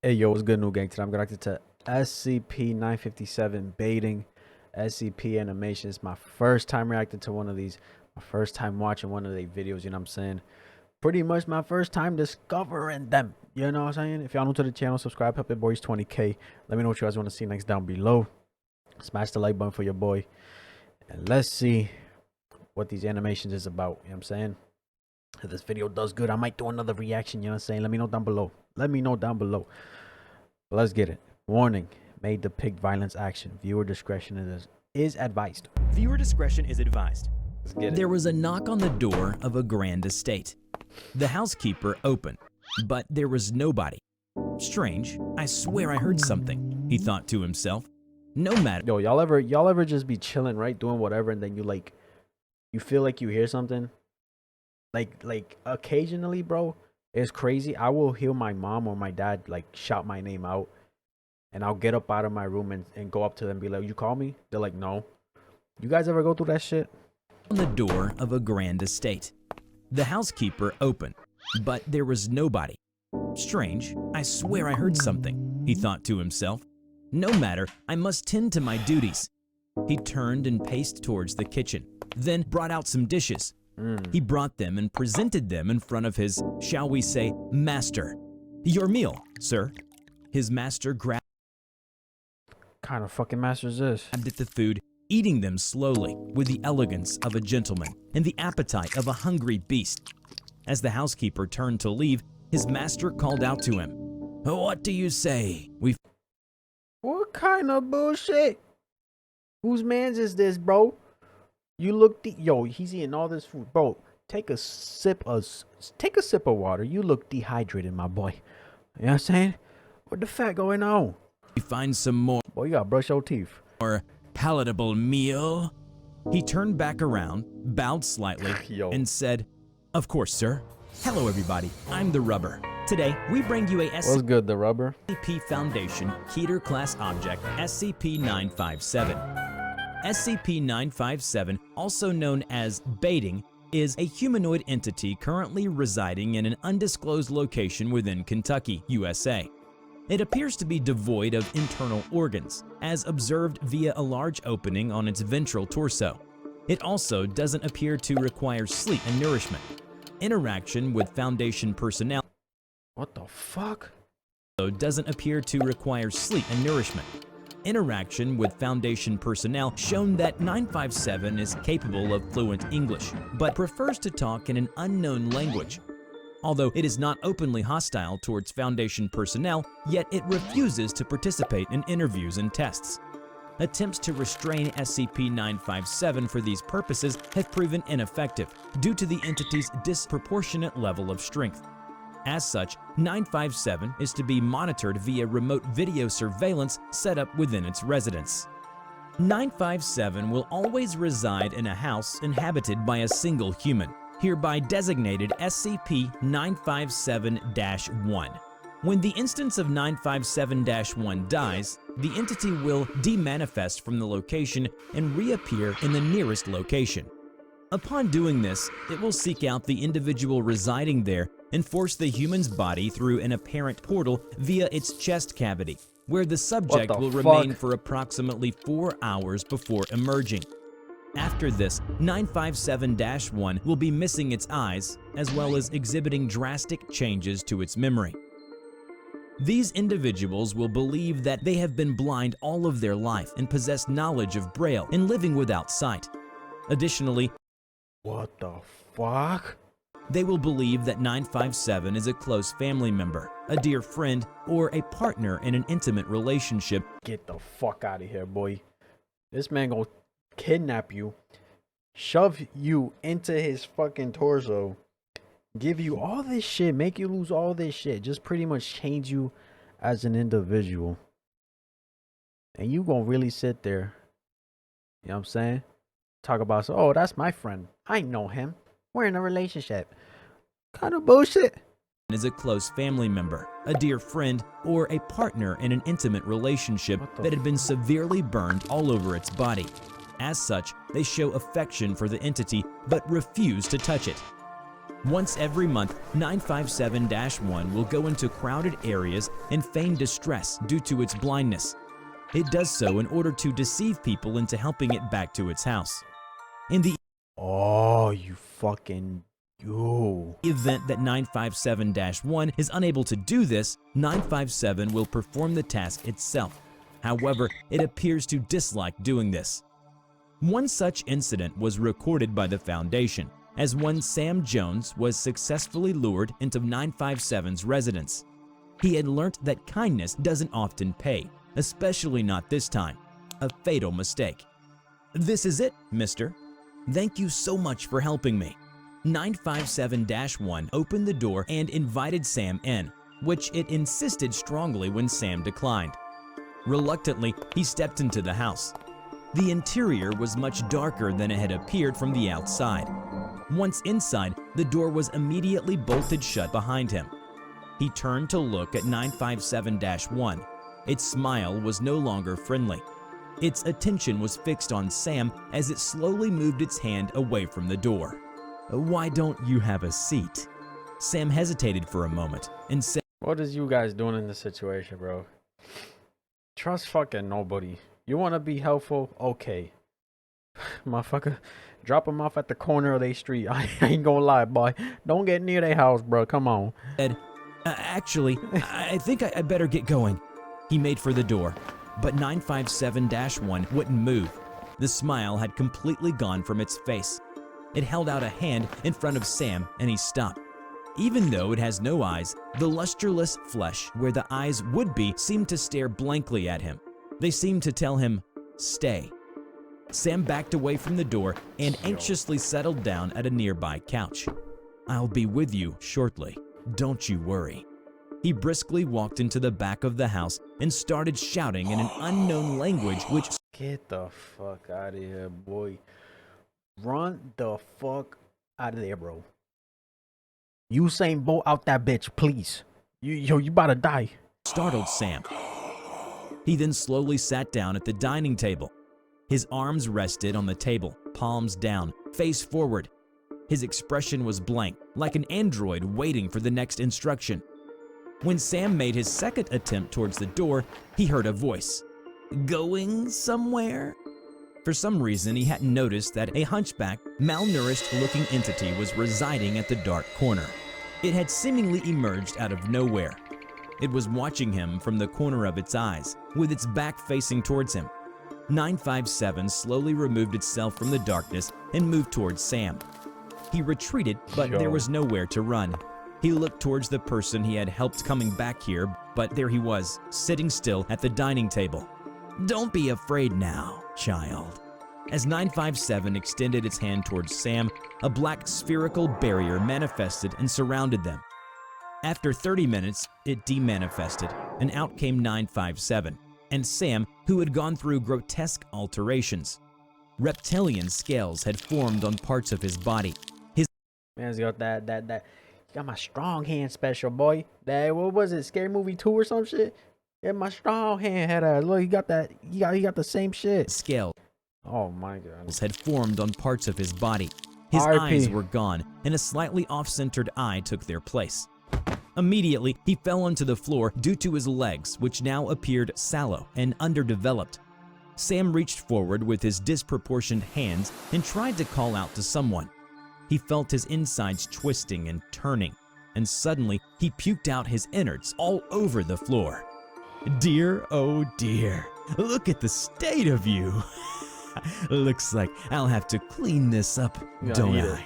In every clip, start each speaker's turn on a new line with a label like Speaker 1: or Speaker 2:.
Speaker 1: Hey yo, what's good, new gang? Today I'm reacting to SCP-957 baiting SCP animation. It's my first time reacting to one of these, my first time watching one of their videos, you know what I'm saying? Pretty much my first time discovering them, you know what I'm saying? If y'all new to the channel, subscribe, help your boys 20K. Let me know what you guys want to see next down below. Smash the like button for your boy. And let's see what these animations is about, you know what I'm saying? If this video does good, I might do another reaction, you know what I'm saying? Let me know down below. Let me know down below. But let's get it. Warning, may depict violence action. Viewer discretion is advised.
Speaker 2: Viewer discretion is advised.
Speaker 1: Let's get it.
Speaker 2: There was a knock on the door of a grand estate. The housekeeper opened, but there was nobody. Strange, I swear I heard something, he thought to himself. No matter.
Speaker 1: Yo, y'all ever just be chilling, right? Doing whatever, and then you feel like you hear something? Like occasionally, bro. It's crazy. I will hear my mom or my dad like shout my name out, and I'll get up out of my room and go up to them and be like, "You call me?" They're like, "No." You guys ever go through that shit?
Speaker 2: On the door of a grand estate. The housekeeper opened, but there was nobody. Strange, I swear I heard something, he thought to himself. No matter, I must tend to my duties. He turned and paced towards the kitchen, then brought out some dishes. He brought them and presented them in front of his, shall we say, master. Your meal, sir. His master grabbed
Speaker 1: Kind of fucking master is this?
Speaker 2: at the food, eating them slowly with the elegance of a gentleman and the appetite of a hungry beast. As the housekeeper turned to leave, his master called out to him, "What do you say?
Speaker 1: What kind of bullshit? Whose man's is this, bro? You look yo, he's eating all this food, bro. Take a sip of water. You look dehydrated, my boy. You know what I'm saying? What the fuck going on?
Speaker 2: We find some more
Speaker 1: Boy, you gotta brush your teeth.
Speaker 2: palatable meal?" He turned back around, bowed slightly,
Speaker 1: Yo.
Speaker 2: and said, "Of course, sir. Hello, everybody. I'm TheRubber. Today, we bring you a
Speaker 1: What's good, TheRubber?
Speaker 2: SCP Foundation Keter Class Object SCP-957. SCP-957, also known as baiting, is a humanoid entity currently residing in an undisclosed location within Kentucky, USA. It appears to be devoid of internal organs, as observed via a large opening on its ventral torso. It also doesn't appear to require sleep and nourishment. Interaction with Foundation personnel
Speaker 1: What the fuck?
Speaker 2: doesn't appear to require sleep and nourishment. Interaction with Foundation personnel shown that 957 is capable of fluent English, but prefers to talk in an unknown language. Although it is not openly hostile towards Foundation personnel, yet it refuses to participate in interviews and tests. Attempts to restrain SCP-957 for these purposes have proven ineffective due to the entity's disproportionate level of strength. As such, 957 is to be monitored via remote video surveillance set up within its residence. 957 will always reside in a house inhabited by a single human, hereby designated SCP-957-1. When the instance of 957-1 dies, the entity will demanifest from the location and reappear in the nearest location. Upon doing this, it will seek out the individual residing there and force the human's body through an apparent portal via its chest cavity, where the subject will remain for approximately 4 hours before emerging. After this, 957-1 will be missing its eyes, as well as exhibiting drastic changes to its memory. These individuals will believe that they have been blind all of their life and possess knowledge of Braille and living without sight. Additionally,
Speaker 1: What the fuck?
Speaker 2: they will believe that 957 is a close family member, a dear friend, or a partner in an intimate relationship.
Speaker 1: Get the fuck out of here, boy. This man gonna kidnap you, shove you into his fucking torso, give you all this shit, make you lose all this shit, just pretty much change you as an individual. And you gonna really sit there, you know what I'm saying? Talk about, oh, that's my friend. I know him. We're in a relationship. Kind of bullshit.
Speaker 2: Is a close family member, a dear friend, or a partner in an intimate relationship that had been severely burned all over its body. As such, they show affection for the entity but refuse to touch it. Once every month, 957-1 will go into crowded areas and feign distress due to its blindness. It does so in order to deceive people into helping it back to its house. In the
Speaker 1: Oh, you fucking you.
Speaker 2: event that 957-1 is unable to do this, 957 will perform the task itself. However, it appears to dislike doing this. One such incident was recorded by the Foundation, as one Sam Jones was successfully lured into 957's residence. He had learnt that kindness doesn't often pay, especially not this time. A fatal mistake. "This is it, mister. Thank you so much for helping me." 957-1 opened the door and invited Sam in, which it insisted strongly when Sam declined. Reluctantly, he stepped into the house. The interior was much darker than it had appeared from the outside. Once inside, the door was immediately bolted shut behind him. He turned to look at 957-1. Its smile was no longer friendly. Its attention was fixed on Sam as it slowly moved its hand away from the door. "Why don't you have a seat?" Sam hesitated for a moment and said,
Speaker 1: What is you guys doing in this situation, bro? Trust fucking nobody. You want to be helpful? Okay. Motherfucker, drop them off at the corner of their street. I ain't gonna lie, boy. Don't get near their house, bro. Come on.
Speaker 2: Actually, I think I better get going." He made for the door, but 957-1 wouldn't move. The smile had completely gone from its face. It held out a hand in front of Sam and he stopped. Even though it has no eyes, the lusterless flesh where the eyes would be seemed to stare blankly at him. They seemed to tell him, "Stay." Sam backed away from the door and anxiously settled down at a nearby couch. "I'll be with you shortly. Don't you worry." He briskly walked into the back of the house and started shouting in an unknown language which
Speaker 1: Get the fuck out of here, boy. Run the fuck out of there, bro. Usain Bolt out that bitch, please. You about to die.
Speaker 2: startled Sam. He then slowly sat down at the dining table. His arms rested on the table, palms down, face forward. His expression was blank, like an android waiting for the next instruction. When Sam made his second attempt towards the door, he heard a voice. "Going somewhere?" For some reason, he hadn't noticed that a hunchback, malnourished-looking entity was residing at the dark corner. It had seemingly emerged out of nowhere. It was watching him from the corner of its eyes, with its back facing towards him. 957 slowly removed itself from the darkness and moved towards Sam. He retreated, but there was nowhere to run. He looked towards the person he had helped coming back here, but there he was, sitting still at the dining table. "Don't be afraid now, child." As 957 extended its hand towards Sam, a black spherical barrier manifested and surrounded them. After 30 minutes, it demanifested, and out came 957, and Sam, who had gone through grotesque alterations. Reptilian scales had formed on parts of his body. His
Speaker 1: Man's got that. You got my strong hand special, boy. That, what was it? Scary Movie 2 or some shit? Yeah, my strong hand had a look. He got that. He got the same shit.
Speaker 2: scales
Speaker 1: Oh my god.
Speaker 2: had formed on parts of his body. His
Speaker 1: RIP.
Speaker 2: eyes were gone, and a slightly off-centered eye took their place. Immediately, he fell onto the floor due to his legs, which now appeared sallow and underdeveloped. Sam reached forward with his disproportioned hands and tried to call out to someone. He felt his insides twisting and turning, and suddenly he puked out his innards all over the floor. "Dear, oh dear, look at the state of you." "Looks like I'll have to clean this up, don't I?"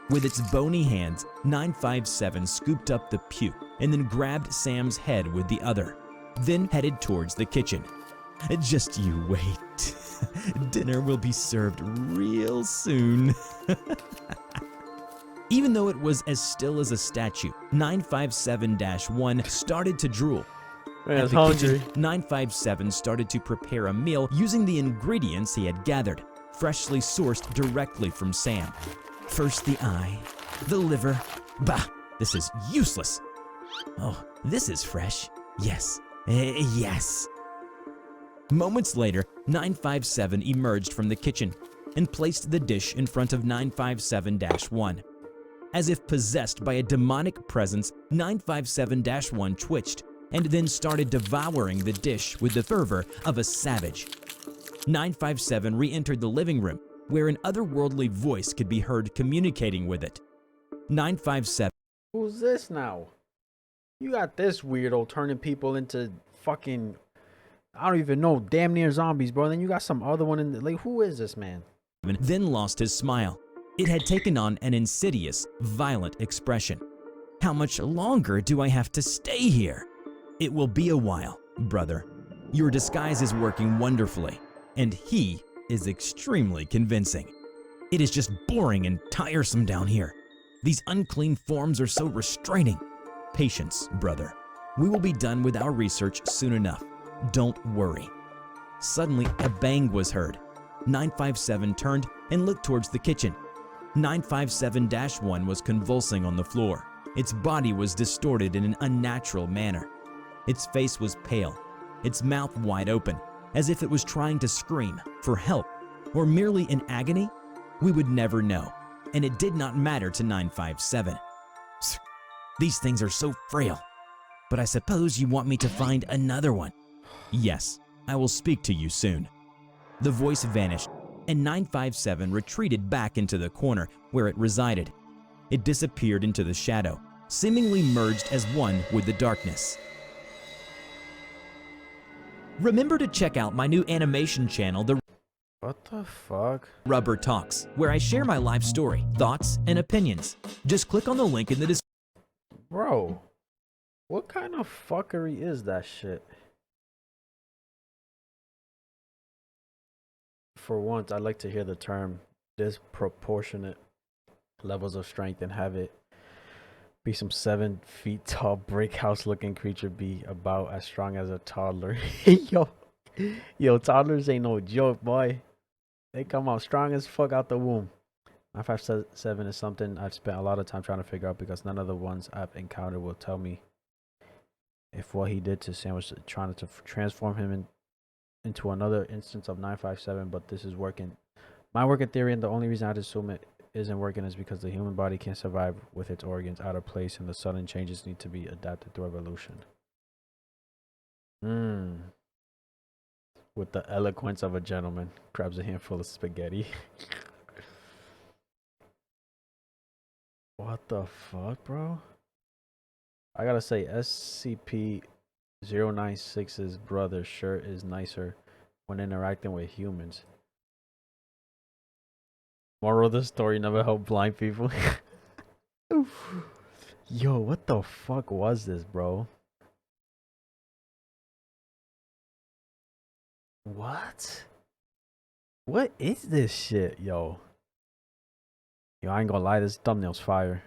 Speaker 2: With its bony hands, 957 scooped up the puke and then grabbed Sam's head with the other, then headed towards the kitchen. "Just you wait. Dinner will be served real soon." Even though it was as still as a statue, 957-1 started to drool. At the kitchen, 957 started to prepare a meal using the ingredients he had gathered, freshly sourced directly from Sam. First the eye, the liver. Bah, this is useless. Oh, this is fresh. Yes, yes. Moments later, 957 emerged from the kitchen and placed the dish in front of 957-1. As if possessed by a demonic presence, 957-1 twitched and then started devouring the dish with the fervor of a savage. 957 re-entered the living room, where an otherworldly voice could be heard communicating with it. 957
Speaker 1: Who's this now? You got this weirdo turning people into fucking, I don't even know, damn near zombies, bro. Then you got some other one in the, like, who is this man?
Speaker 2: then lost his smile. It had taken on an insidious, violent expression. How much longer do I have to stay here? It will be a while, brother. Your disguise is working wonderfully, and he is extremely convincing. It is just boring and tiresome down here. These unclean forms are so restraining. Patience, brother. We will be done with our research soon enough. Don't worry. Suddenly, a bang was heard. 957 turned and looked towards the kitchen. 957-1 was convulsing on the floor. Its body was distorted in an unnatural manner. Its face was pale, its mouth wide open, as if it was trying to scream for help, or merely in agony. We would never know, and it did not matter to 957. These things are so frail. But I suppose you want me to find another one. Yes, I will speak to you soon. The voice vanished, and 957 retreated back into the corner where it resided. It disappeared into the shadow, seemingly merged as one with the darkness. Remember to check out my new animation channel,
Speaker 1: What the fuck?
Speaker 2: TheRubber Talks, where I share my life story, thoughts, and opinions. Just click on the link in the description.
Speaker 1: Bro, what kind of fuckery is that shit? For once, I'd like to hear the term disproportionate levels of strength and have it be some 7 feet tall brick house looking creature be about as strong as a toddler. yo, toddlers ain't no joke, boy. They come out strong as fuck out the womb. 957 is something I've spent a lot of time trying to figure out because none of the ones I've encountered will tell me if what he did to Sam was trying to transform him into another instance of 957, but this is working. My working theory, and the only reason I'd assume it isn't working is because the human body can't survive with its organs out of place and the sudden changes need to be adapted through evolution. With the eloquence of a gentleman, grabs a handful of spaghetti. What the fuck, bro? I gotta say, SCP-096's brother shirt is nicer when interacting with humans. Moral of the story, never help blind people. Yo, what the fuck was this, bro? What? What is this shit, yo? Yo, I ain't gonna lie, this thumbnail's fire.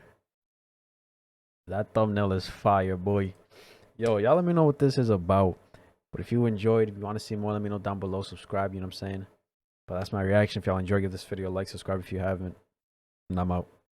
Speaker 1: That thumbnail is fire, boy. Yo, y'all let me know what this is about. But if you enjoyed, if you want to see more, let me know down below. Subscribe, you know what I'm saying? But that's my reaction. If y'all enjoyed, give this video a like, subscribe if you haven't. And I'm out.